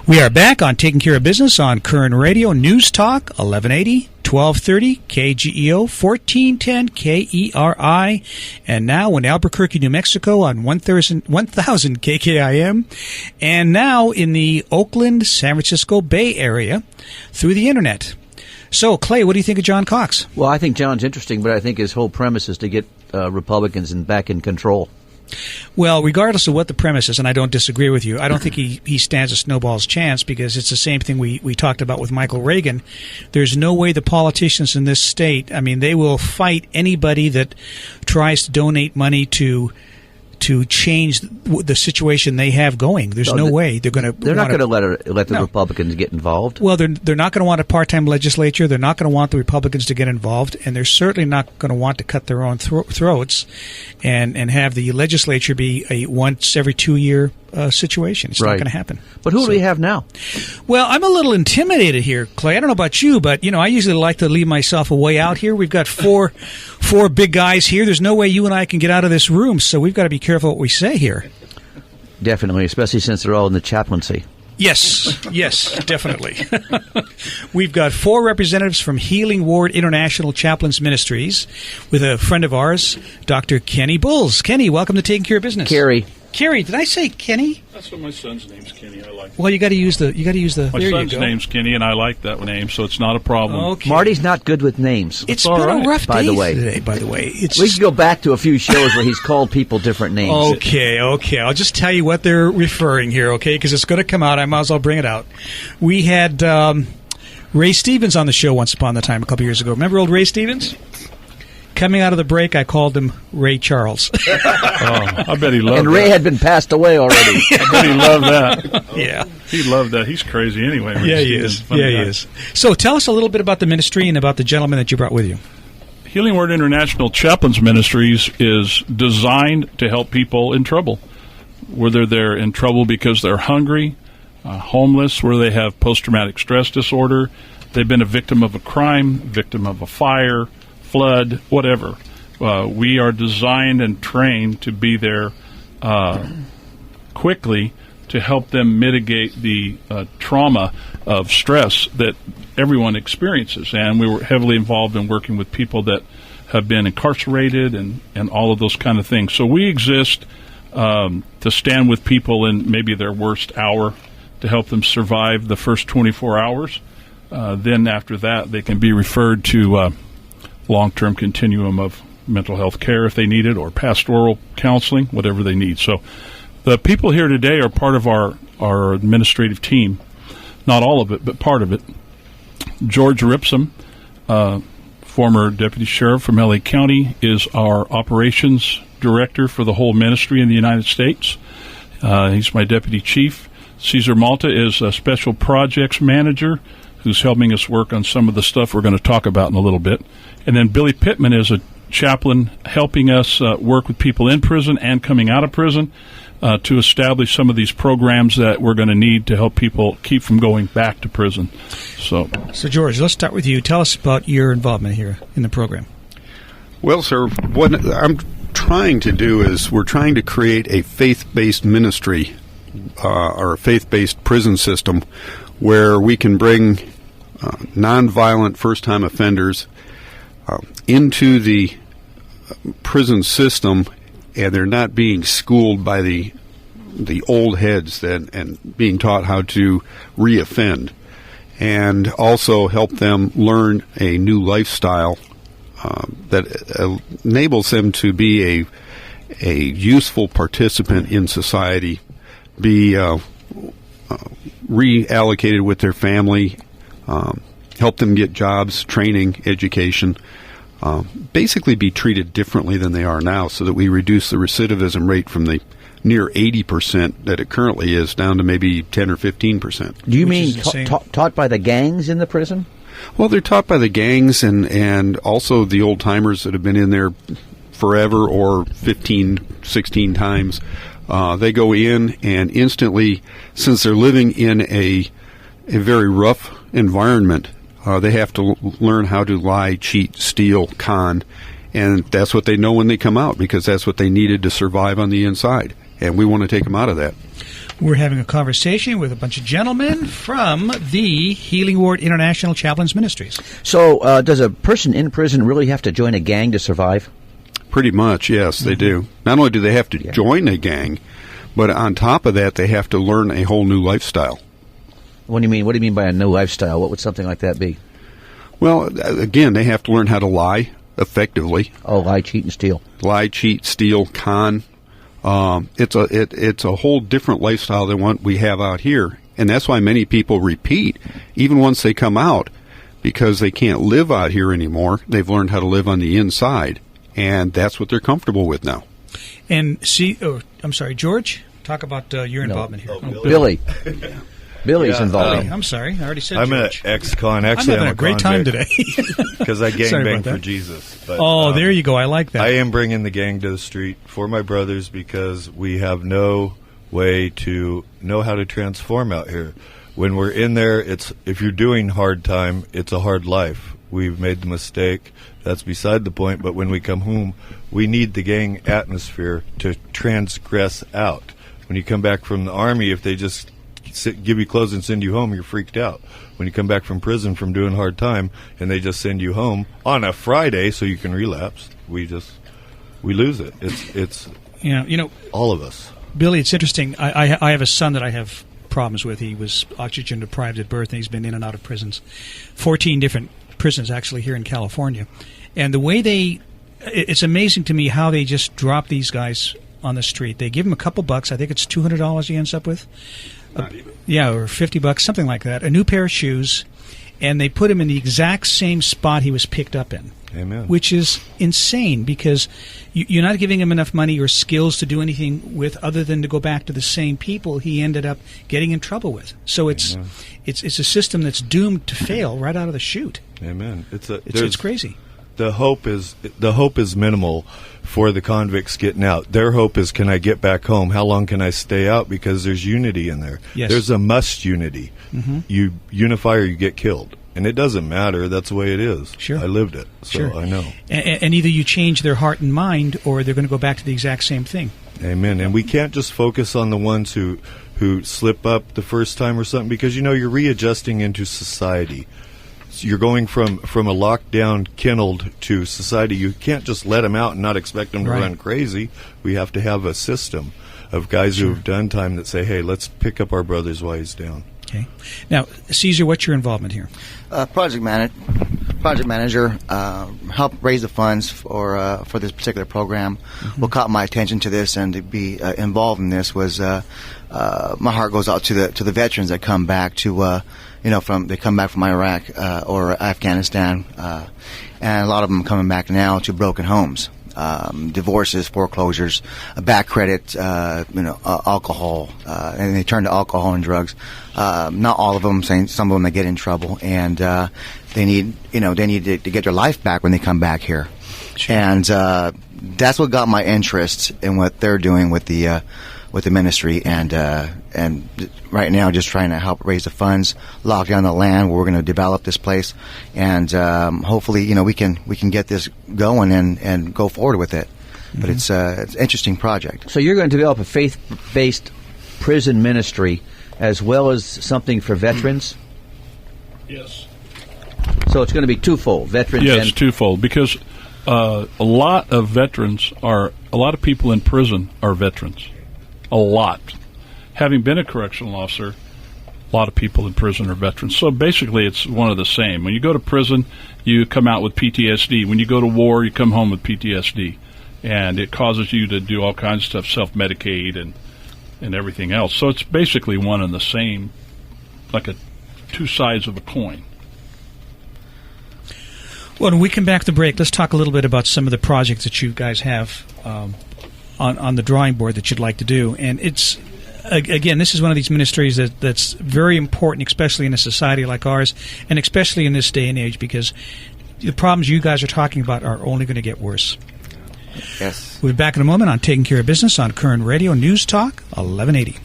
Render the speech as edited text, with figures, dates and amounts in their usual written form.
We are back on Taking Care of Business on Koerner Radio, News Talk, 1180, 1230, KGEO, 1410 KERI, and now in Albuquerque, New Mexico on 1000 KKIM, and now in the Oakland, San Francisco Bay Area through the Internet. So, Clay, what do you think of John Cox? Well, I think John's interesting, but I think his whole premise is to get Republicans back in control. Well, regardless of what the premise is, and I don't disagree with you, I don't think he stands a snowball's chance, because it's the same thing we talked about with Michael Reagan. There's no way the politicians in this state, I mean, they will fight anybody that tries to donate money to change the situation they have going. There's no way they're going to. They're not going to let the Republicans get involved. Well, they're not going to want a part-time legislature. They're not going to want the Republicans to get involved, and they're certainly not going to want to cut their own throats and have the legislature be a once every 2-year situation. It's not going to happen. But who do we have now? Well, I'm a little intimidated here, Clay. I don't know about you, but I usually like to leave myself a way out here. We've got four big guys here. There's no way you and I can get out of this room, so we've got to be careful what we say here. Definitely, especially since they're all in the chaplaincy. Yes, definitely. We've got 4 representatives from Healing Ward International Chaplains Ministries with a friend of ours, Dr. Kenny Bulls. Kenny, welcome to Taking Care of Business. Kerry, did I say Kenny? That's what my son's name's Kenny. I like. Well, you got to use the. My son's name's Kenny, and I like that name, so it's not a problem. Okay. Marty's not good with names. It's been a rough day today. By the way, we can go back to a few shows where he's called people different names. Okay. I'll just tell you what they're referring here, okay? Because it's going to come out. I might as well bring it out. We had Ray Stevens on the show once upon a time, a couple years ago. Remember old Ray Stevens? Coming out of the break, I called him Ray Charles. I bet he loved that. And Ray had been passed away already. I bet he loved that. Yeah. He loved that. He's crazy anyway. Yeah, he is. So tell us a little bit about the ministry and about the gentleman that you brought with you. Healing Word International Chaplains Ministries is designed to help people in trouble, whether they're in trouble because they're hungry, homeless, where they have post-traumatic stress disorder, they've been a victim of a crime, victim of a fire, flood, whatever. We are designed and trained to be there quickly to help them mitigate the trauma of stress that everyone experiences. And we were heavily involved in working with people that have been incarcerated and all of those kind of things. So we exist to stand with people in maybe their worst hour to help them survive the first 24 hours. Then after that, they can be referred to long-term continuum of mental health care if they need it, or pastoral counseling, whatever they need. So the people here today are part of our administrative team. Not all of it, but part of it. George Ripsum, former deputy sheriff from L.A. County, is our operations director for the whole ministry in the United States. He's my deputy chief. Cesar Malta is a special projects manager who's helping us work on some of the stuff we're going to talk about in a little bit. And then Billy Pittman is a chaplain helping us work with people in prison and coming out of prison to establish some of these programs that we're going to need to help people keep from going back to prison. So George, let's start with you. Tell us about your involvement here in the program. Well, sir, what I'm trying to do is we're trying to create a faith-based ministry or a faith-based prison system where we can bring nonviolent first-time offenders into the prison system, and they're not being schooled by the old heads and being taught how to reoffend, and also help them learn a new lifestyle that enables them to be a useful participant in society, be reallocated with their family, help them get jobs, training, education, basically be treated differently than they are now, so that we reduce the recidivism rate from the near 80% that it currently is down to maybe 10 or 15%. Do you mean taught by the gangs in the prison? Well, they're taught by the gangs and also the old-timers that have been in there forever or 15, 16 times. They go in and instantly, since they're living in a very rough environment, they have to learn how to lie, cheat, steal, con, and that's what they know when they come out, because that's what they needed to survive on the inside, and we want to take them out of that. We're having a conversation with a bunch of gentlemen from the Healing Ward International Chaplains Ministries. So, does a person in prison really have to join a gang to survive? Pretty much, yes, they do. Not only do they have to join a gang, but on top of that, they have to learn a whole new lifestyle. What do you mean? What do you mean by a new lifestyle? What would something like that be? Well, again, they have to learn how to lie effectively. Oh, lie, cheat, and steal. Lie, cheat, steal, con. It's a whole different lifestyle than what we have out here, and that's why many people repeat, even once they come out, because they can't live out here anymore. They've learned how to live on the inside, and that's what they're comfortable with now. And I'm sorry, George. Talk about your involvement here. Billy. Billy's involved. I'm sorry, I already said I'm George. an ex-con. Actually, I'm having a great time today. Because I gangbang for Jesus. But, there you go. I like that. I am bringing the gang to the street for my brothers because we have no way to know how to transform out here. When we're in there, if you're doing hard time, it's a hard life. We've made the mistake. That's beside the point. But when we come home, we need the gang atmosphere to transgress out. When you come back from the Army, if they just give you clothes and send you home, you're freaked out. When you come back from prison from doing hard time and they just send you home on a Friday so you can relapse, we lose it. It's all of us. Billy, it's interesting. I have a son that I have problems with. He was oxygen deprived at birth, and he's been in and out of prisons. 14 different prisons actually here in California. And the way it's amazing to me how they just drop these guys on the street. They give him a couple bucks. I think it's $200 he ends up with. Or $50, something like that. A new pair of shoes, and they put him in the exact same spot he was picked up in. Amen. Which is insane because you're not giving him enough money or skills to do anything with other than to go back to the same people he ended up getting in trouble with. So it's a system that's doomed to fail right out of the chute. Amen. It's crazy. The hope is minimal for the convicts getting out. Their hope is, can I get back home? How long can I stay out? Because there's unity in there. Yes. There's a must unity. Mm-hmm. You unify or you get killed. And it doesn't matter. That's the way it is. Sure. I lived it, so sure. I know. And either you change their heart and mind, or they're going to go back to the exact same thing. Amen. And we can't just focus on the ones who slip up the first time or something, because, you're readjusting into society. You're going from a lockdown kenneled to society. You can't just let them out and not expect them to run crazy. We have to have a system of guys who have done time that say, hey, let's pick up our brothers while he's down. Okay. Now, Caesar, what's your involvement here? Project manager, help raise the funds for this particular program. Mm-hmm. What caught my attention to this and to be involved in this was my heart goes out to the veterans that come back they come back from Iraq or Afghanistan, and a lot of them coming back now to broken homes. Divorces, foreclosures, back credit, alcohol, and they turn to alcohol and drugs. Not all of them, saying some of them they get in trouble, and they need to get their life back when they come back here. Sure. And that's what got my interest in what they're doing with the ministry, and right now just trying to help raise the funds, lock down the land where we're going to develop this place, and hopefully we can get this going and go forward with it. Mm-hmm. But it's an interesting project. So you're going to develop a faith-based prison ministry as well as something for veterans? Yes. So it's going to be twofold, veterans. Yes, twofold, because a lot of people in prison are veterans. A lot. Having been a correctional officer, a lot of people in prison are veterans. So basically it's one of the same. When you go to prison, you come out with PTSD. When you go to war, you come home with PTSD. And it causes you to do all kinds of stuff, self-medicate and everything else. So it's basically one and the same, like two sides of a coin. Well, when we come back to break, let's talk a little bit about some of the projects that you guys have on the drawing board that you'd like to do. And it's, again, this is one of these ministries that's very important, especially in a society like ours, and especially in this day and age, because the problems you guys are talking about are only going to get worse. Yes. We'll be back in a moment on Taking Care of Business on Koerner Radio News Talk 1180.